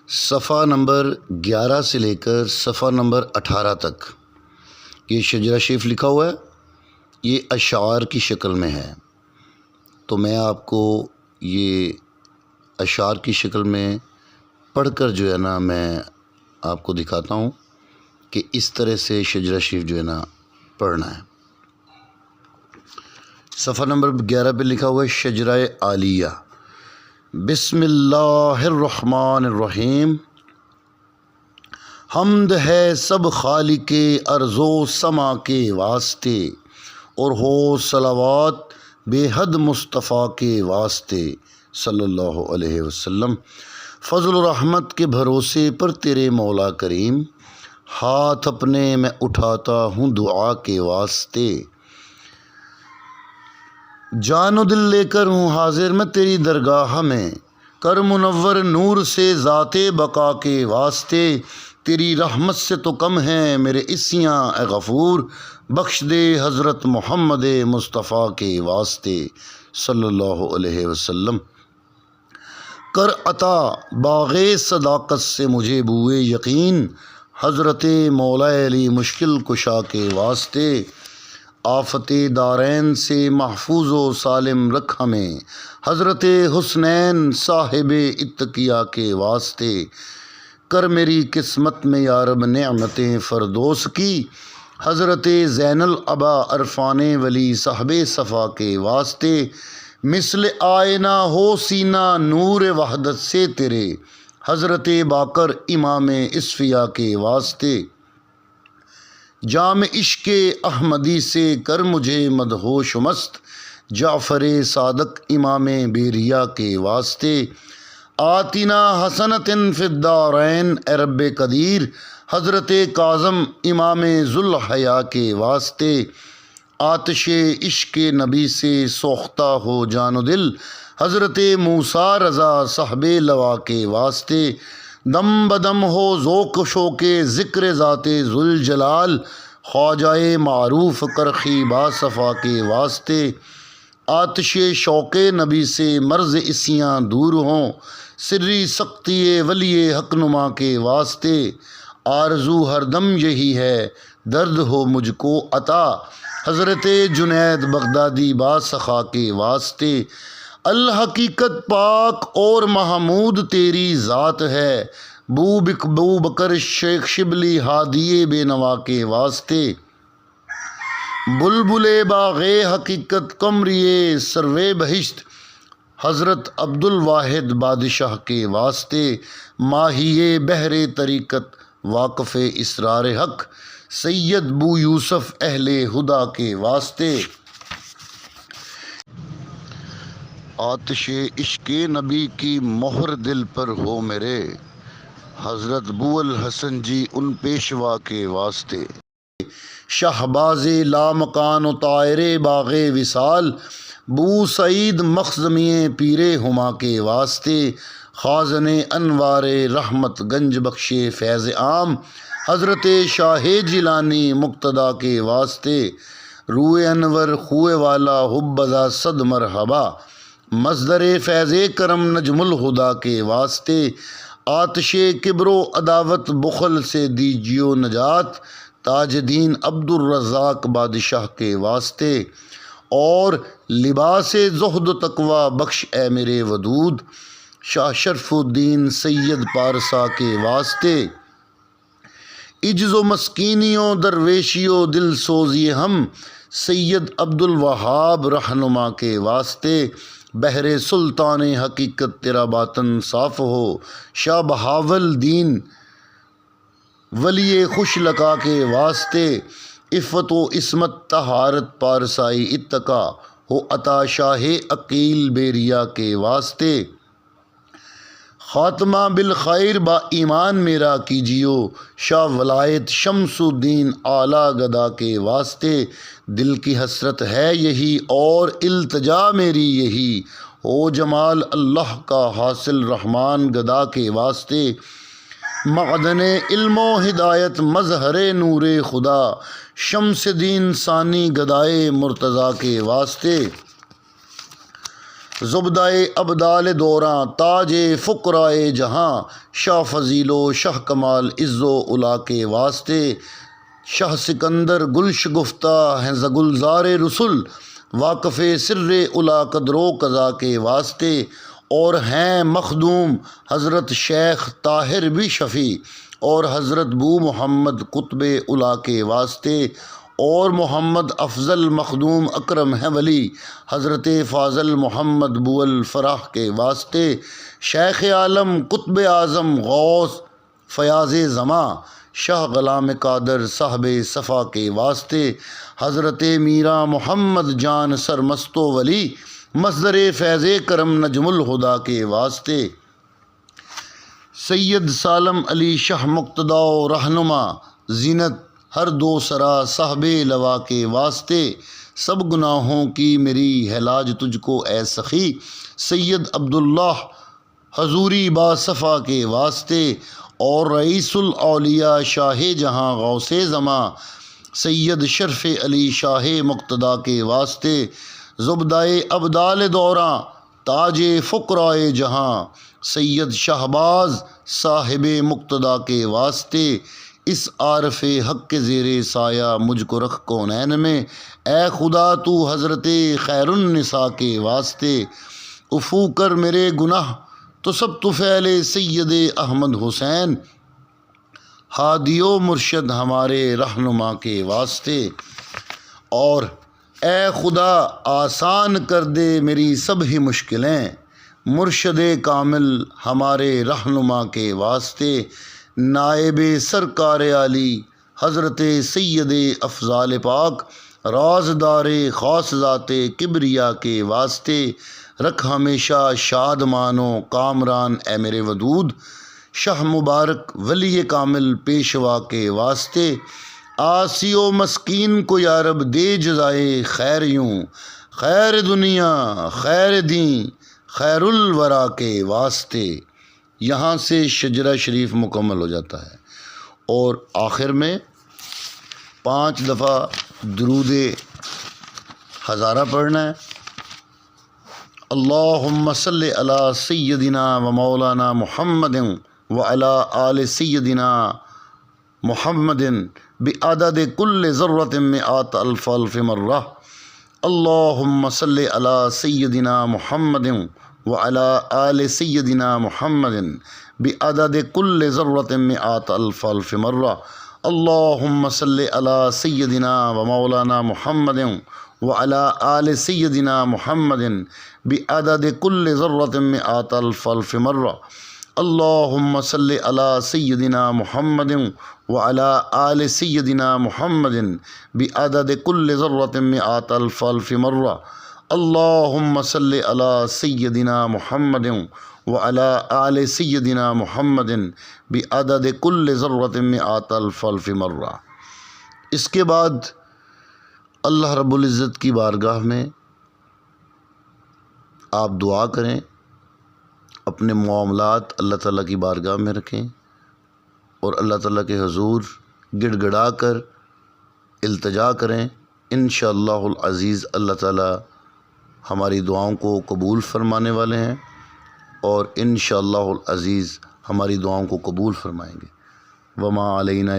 صفحہ نمبر 11 سے لے کر صفحہ نمبر 18 تک یہ شجرہ شریف لکھا ہوا ہے، یہ اشعار کی شکل میں ہے۔ تو میں آپ کو یہ اشعار کی شکل میں پڑھ کر جو ہے نا میں آپ کو دکھاتا ہوں کہ اس طرح سے شجرہ شریف جو ہے نا پڑھنا ہے۔ صفحہ نمبر 11 پہ لکھا ہوا ہے شجرہ عالیہ۔ بسم اللہ الرحمن الرحیم۔ حمد ہے سب خالق ارض و سما کے واسطے، اور ہو صلوات بے حد مصطفیٰ کے واسطے صلی اللہ علیہ وسلم۔ فضل و رحمت کے بھروسے پر تیرے مولا کریم، ہاتھ اپنے میں اٹھاتا ہوں دعا کے واسطے۔ جان و دل لے کر ہوں حاضر میں تیری درگاہ میں، کر منور نور سے ذات بقا کے واسطے۔ تیری رحمت سے تو کم ہیں میرے عصیاں اے غفور، بخش دے حضرت محمد مصطفیٰ کے واسطے صلی اللہ علیہ وسلم۔ کر عطا باغ صداقت سے مجھے بوئے یقین، حضرت مولا علی مشکل کشا کے واسطے۔ آفت دارین سے محفوظ و سالم رکھ ہمیں، حضرت حسنین صاحب اتقیا کے واسطے۔ کر میری قسمت میں یا رب نعمتیں فردوس کی، حضرت زین العبا عرفان ولی صاحب صفا کے واسطے۔ مثل آئینہ ہو سینہ نور وحدت سے تیرے، حضرت باقر امام اصفیا کے واسطے۔ جام عشق احمدی سے کر مجھے مدہوش و مست، جعفر صادق امام بیریا کے واسطے۔ آتنا حسنۃ فی الدارین اے رب قدیر، حضرت کاظم امام ذوالحیا کے واسطے۔ آتش عشق نبی سے سوختہ ہو جان و دل، حضرت موسیٰ رضا صاحب لوا کے واسطے۔ دم بدم ہو ذوق و شوق ذکر ذات ذوالجلال، خواجہ معروف کرخی با صفا کے واسطے۔ آتش شوق نبی سے مرض عصیاں دور ہوں، سری سختی ولی حق نما کے واسطے۔ آرزو ہر دم یہی ہے درد ہو مجھ کو عطا، حضرت جنید بغدادی با سخا کے واسطے۔ الحقیقت پاک اور محمود تیری ذات ہے، بو بکر شیخ شبلی ہادی بے نوا کے واسطے۔ بلبل باغ حقیقت قمری سروے بہشت، حضرت عبد الواحد بادشاہ کے واسطے۔ ماہی بحر طریقت واقف اسرار حق، سید بو یوسف اہل ہدا کے واسطے۔ آتش عشق نبی کی مہر دل پر ہو میرے، حضرت بو الحسن جی ان پیشوا کے واسطے۔ شہباز لامکان و طائر باغ وصال، بو سعید مخزمی پیر ہما کے واسطے۔ خازن انوار رحمت گنج بخش فیض عام، حضرت شاہ جیلانی مقتدا کے واسطے۔ روئے انور خوئے والا حبذا صد مرحبا، مصدر فیض کرم نجم الہدا کے واسطے۔ آتش کبر و عداوت بخل سے دیجیو نجات، تاج دین عبد الرزاق بادشاہ کے واسطے۔ اور لباس زہد و تقوی بخش اے میرے ودود، شاہ شرف الدین سید پارسا کے واسطے۔ عجز و مسکینیوں درویشیوں دل سوزی ہم، سید عبد الوہاب رہنما کے واسطے۔ بحر سلطان حقیقت تیرا باطن صاف ہو، شاہ بہاول دین ولی خوش لقا کے واسطے۔ عفت و عصمت طہارت پارسائی اتقا ہو عطا شاہ عقیل بیریا کے واسطے۔ خاتمہ بالخیر با ایمان میرا کیجیو، شاہ ولایت شمس الدین اعلیٰ گدا کے واسطے۔ دل کی حسرت ہے یہی اور التجا میری یہی، ہو جمال اللہ کا حاصل رحمان گدا کے واسطے۔ معدن علم و ہدایت مظہر نور خدا، شمس دین ثانی گدائے مرتضیٰ کے واسطے۔ زبدائے ابدال دوراں تاج فقرائے جہاں شاہ فضیل و شاہ کمال عز و علا کے واسطے شاہ سکندر گلش گفتہ ہیں زگلزار رسول واقف سر علا قدر و قضا کے واسطے اور ہیں مخدوم حضرت شیخ طاہر بھی شفیع اور حضرت بو محمد قطب علا کے واسطے اور محمد افضل مخدوم اکرم ہے ولی حضرت فاضل محمد بو الفرح کے واسطے شیخ عالم قطب اعظم غوث فیاض زماں شاہ غلام قادر صاحب صفا کے واسطے حضرت میرا محمد جان سرمست و ولی مصدر فیض کرم نجم الہدا کے واسطے سید سالم علی شاہ مقتدا و رہنما زینت ہر دو سرا صاحب لوا کے واسطے سب گناہوں کی میری ہے لاج تجھ کو اے سخی سید عبداللہ حضوری با صفا کے واسطے اور رئیس الاولیاء شاہ جہاں غوث زماں سید شرف علی شاہ مقتدا کے واسطے زبدائے ابدال دوراں تاج فقرائے جہاں سید شہباز صاحب مقتدا کے واسطے اس عارف حق کے زیر سایہ مجھ کو رکھ کونین میں اے خدا تو حضرت خیر النساء کے واسطے عفو کر میرے گناہ تو سب طفیل سید احمد حسین ہادی و مرشد ہمارے رہنما کے واسطے اور اے خدا آسان کر دے میری سب ہی مشکلیں مرشد کامل ہمارے رہنما کے واسطے نائب سرکار علی حضرت سید افضال پاک رازدار خاص ذات کبریا کے واسطے رکھ ہمیشہ شادمان و کامران اے میرے ودود شاہ مبارک ولی کامل پیشوا کے واسطے آسی و مسکین کو یارب دے جزائے خیر یوں خیر دنیا خیر دین خیر الورا کے واسطے یہاں سے شجرہ شریف مکمل ہو جاتا ہے اور آخر میں 5 دفعہ درود ہزارہ پڑھنا ہے اللہم صلی علی سیدنا و مولانا محمد و علی آل سیدنا محمد بعدد کل ذرۃ مئات الف الف مرہ اللہم صلی علی سیدنا محمد وعلی آل سیدنا محمد بعدد کل ذرۃ مئات الف الف مرہ اللہم صلی علی سیدنا و مولانا محمد وعلی آل سیدنا محمد بعدد کل ذرۃ مئات الف الف مرہ اللہم صلی علی سیدنا محمد وعلی آل سیدنا محمد بعدد کل ذرۃ مئات الف الف مرہ اللہم صلی علی سیدنا محمد وعلی آل سیدنا محمد بعدد کل ذرۃ مئات الف الف مرہ۔ اس کے بعد اللہ رب العزت کی بارگاہ میں آپ دعا کریں، اپنے معاملات اللہ تعالیٰ کی بارگاہ میں رکھیں اور اللہ تعالیٰ کے حضور گڑ گڑا کر التجا کریں۔ انشاءاللہ العزیز اللہ تعالیٰ ہماری دعاؤں کو قبول فرمانے والے ہیں اور انشاءاللہ العزیز ہماری دعاؤں کو قبول فرمائیں گے۔ وما علینا